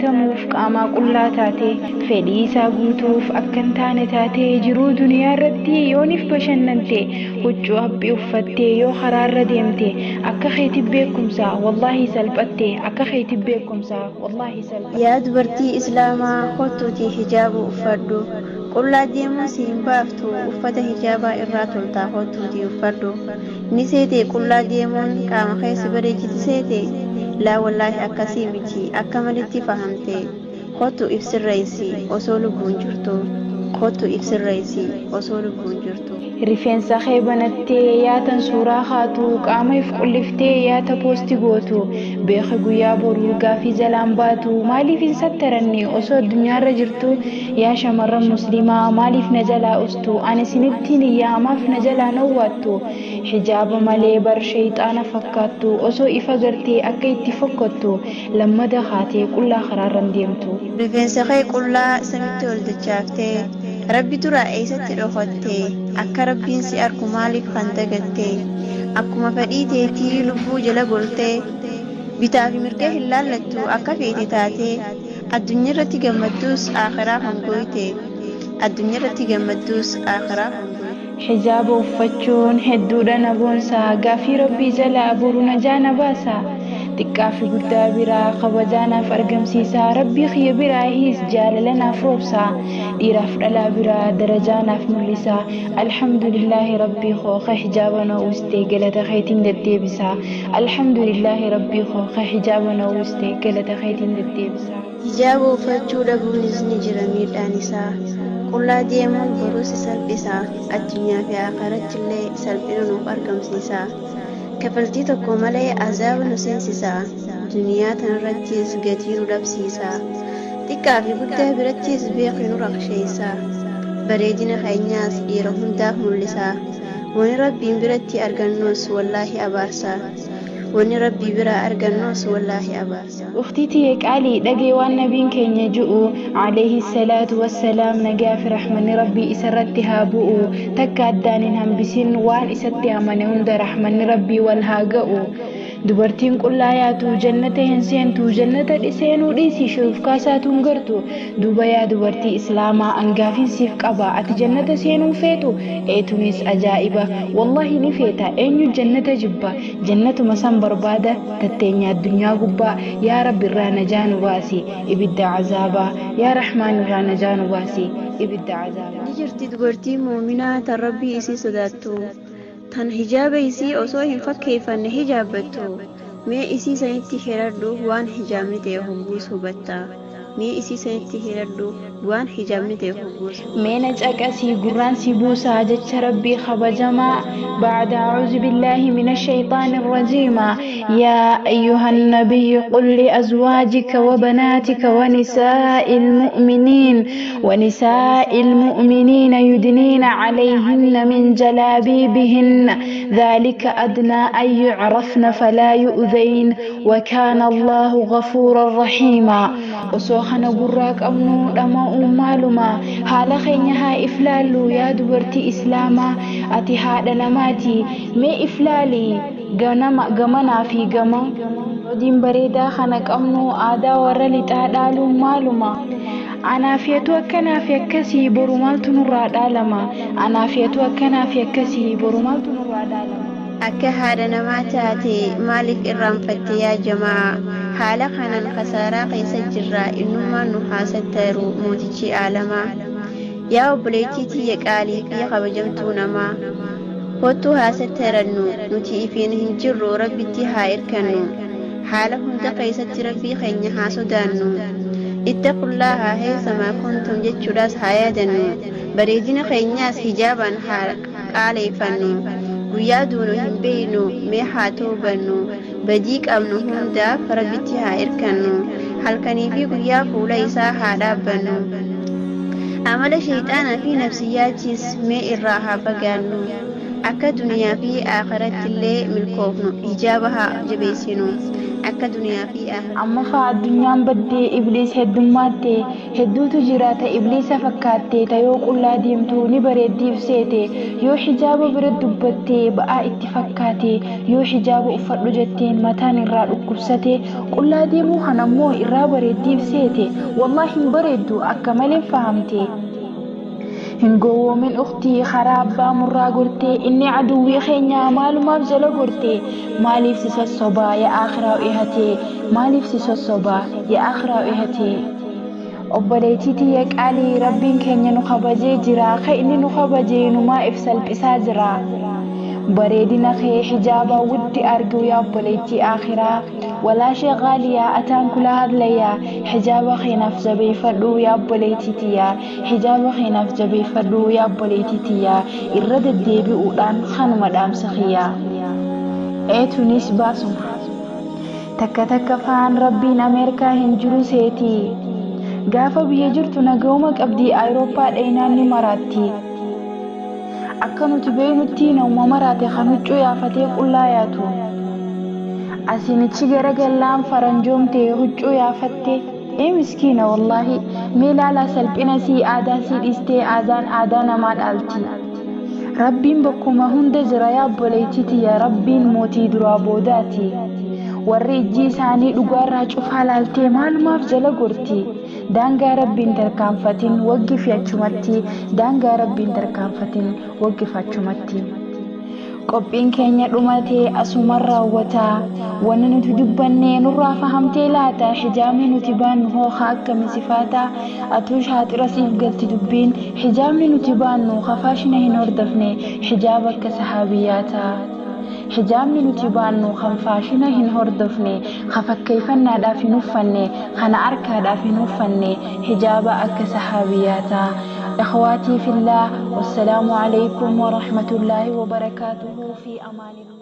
jaallatamuuf qaamaa qullaa taate fedhii isaa guutuuf akkan taane taate jiruu duniyaa irratti yoonif bashannante huccuu haphii uffattee yoo karaarra deemte akka keetii beekumsa wallahi salphatte akka keetii beekumsa wallahi salphatte. yaa dubartii islaamaa kottuutii hijaaba uffadhu qullaa deemuun si hin baaftu uffata hijaabaa irraa toltaa kottuutii uffadhu ni seete qullaa deemuun qaama keessa bareechiti seete laa wallaahi akkasii miti akka malitti fahamte kottu ibsirreessi osoo lubbuun jirtu kottu ibsirreessi osoo lubbuun jirtu. rifeensa kee banattee yaatan suuraa haatu qaama if qulliftee yaata poosti gootu beeka guyyaa boruu gaafii jalaan baatu maaliif hin sattaranne osoo addunyaarra jirtu yaa shamarran muslimaa maaliif na jalaa ustu ani sinittiin iyyaamaaf na jalaa nawwaattu hijaaba malee bar shayxaana fakkaattu osoo ifa gartee akka itti fokkottu lammada haatee qullaa karaarran deemtu. rifeensa kee qullaa samitti ol dachaaftee rabbi duraa eessatti dhokatte akka rabbiin si arku maaliif kan dagatte akkuma fedhii teetii lubbuu jala goltee bitaa fi mirga hin laallattu akka feete taate addunyaa irratti gammadduus akhiraa hangooyte addunyaa irratti gammadduus akhiraa hangooyte. hijaaba uffachuun hedduudha na boonsa gaafii rabbii jala boru najaa na baasa xiqqaa fi guddaa biraa kabajaanaaf argamsiisa rabbii kiyya biraahis jaalala naaf roobsa dhiiraaf dhalaa biraa darajaanaaf mul'isa alhamdulillaahi rabbii koo ka hijaaba na uwwiste galata keetiin deddeebisa alhamdulillaahi rabbii koo ka hijaaba na uwwiste galata keetiin deddeebisa. hijaaba uffachuu dhabuunis ni jira miidhaan isaa qullaa deemuun boruus salphisa addunyaa fi akhiratti illee salphina nuuf argamsiisa kafaltii tokko malee azaaba nu seensisa duniyaa tanarrattis gatii nu dhabsiisa xiqqaa fi guddaa birattis beekni nu raqsheessa bareedina keenyaas dhiira hundaaf mul'isa wani rabbiin biratti argannoos wallaahi abaarsa wani rabbii biraa argannoos wallaahi abaarsa. ukhtiitii qaalii dhagee waan nabiin keenya ju'u alayhi salaatu wassalaam nagaa fi rahmanni rabbii isarratti haa bu'u takka addaan hin hambisin waan isatti amane hunda rahmanni rabbii wal haa ga'u. dubartiin qullaa yaatu jannata hin seentu jannata dhiseenuu dhiisii shiruuf kaasaatuun gartu duuba yaa dubartii islaamaa angaafiin siif qaba ati jannata seenuu feetu eetunis ajaa'iba wallahi ni feeta eenyu jannata jibba jannatuma san barbaada tatteenya addunyaa gubbaa yaa rabbi irraa najaa nu baasi ibidda azaabaa yaa rahmaan irraa najaa nu baasi ibidda azaabaa. ni jirti dubartii muuminaa tan rabbii isii sodaattu tan hijaaba isii osoo hin fakkeeffanne hijaabattu mee isii sanitti hiradhu waan hijaabni ta'e hogguus hubatta mee isii sanitti hiradhu waan hijaabni ta'e hogguus mee na caqasii gurraan si buusaa jecha rabbii kabajamaa بعد أعوذ بالله من الشيطان الرجيم يا أيها النبي قل لأزواجك وبناتك ونساء المؤمنين يدنين عليهن من جلابيبهن ذلك أدنى أن يعرفن فلا يؤذين وكان الله غفورا رحيما وسوخنا قراك أمنو لما أمالما حالا خينها إفلالو يا دبرتي إسلاما أتي هذا نماتي مي إفلالي غمنا في غما ودين بريدا خنك أمنو آدا ورلي تهدالو مالما أنا فيتو أكنا في كسي برمالت نراد علما أنا فيتو أكنا في كسي برمالت نراد علما akka haadha namaa taate maaliif irraanfatte yaa jamaa haala kanaan khasaaraa keessa jirra innummaan nu haasattaru mootichi aalamaa yaa obboleettii tiyya qaalii fi kabajamtuu namaa kottu haasattarannu nuti ifiin hin jirru rabbitti haa irkannu haala hunda keessatti rabbii keenya haa sodaannu ittaqullaaha heesamaa kuntum jechuudhaas haa yaadannu bareedina keenyaas hijaabaan haa qaaleeffannu guyyaa duunu hin beeynu mee haa toobannu badii qabnu hundaaf rabbitti haa irkannu halkanii fi guyyaa fuula isaa haa dhaabbannu amala shayxaanaa fi nafsiyyaatiis mee irraa haa fagaannu akka duniyaa fi akhiratti illee milkoofnu hijaaba haa jabeessinu akka duniyaa fi aakhira. amma faa addunyaan baddee ibliis heddummaatti hedduutu jiraata ibliisa fakkaattee tayoo qullaa diimtuu ni bareeddiif seete yoo hijaaba bira dubbattee ba'aa itti fakkaate yoo hijaaba uffadhu jetteen mataan irraa dhukkubsate qullaa diimuu kanammoo irraa bareeddiif seete wallahi hin bareeddu akka malee fahamte. هنقو من أختي خراب بامرا قلتي إني عدوي خينيا مالو ما بجلا قلتي مالي في الصبا يا آخرة وإهتي مالي في الصبا يا آخرة وإهتي أبليتي تيك علي ربين كينيا نخبجي جرا خيني نخبجي نما إفسال بساجرا بريدنا خي حجابا ودي أرجو يا أبليتي آخرة ولا شيء غالية أتان كل هذا ليا حجاب خينا في جبي فردو يا بوليتي تيا حجاب خينا في جبي فردو يا بوليتي تيا الرد الدبي ودان خان مدام سخيا تونس باسم تك فان ربين أمريكا هنجرو سيتي قافا بيجرتو نقومك أبدي أوروبا ديناني مراتي أكنو تبينو تينا وممراتي خنوچو يا فتيق اللاياتو asinichi garagalaan faranjoomte huccuu yaafatte miskiina wallahi meelaala salphina sii aadaa sii dhistee aadaan aadaa namaa dhaalti rabbiin bakkuma hunda jira yaa obboleettiti yaa rabbiin mootii duraa boodaati warri ijji isaanii dhugaarraa cufaa laaltee maalumaaf jala gorti daangaa rabbiin tarkaanfatin waggifi achumatti daangaa rabbiin tarkaanfatin waggifi achumatti. qophiin keenya dhumatee asumaan raawwataa wanni nuti dubbannee nurraa fahamtee laata hijaabni nuti baannu hooqa akkami sifaata atuu shaaxira siif galti dubbiin hijaabni nuti baannu faashina hin hordofne hijaaba akka sahaabiyyaata hijaabni nuti baannu faashina hin hordofne fakkeeffannaadhaaf hin uffanne kana harkaadhaaf hin uffanne hijaaba akka sahaabiyyaata. إخواتي في الله والسلام عليكم ورحمة الله وبركاته في أمان الله.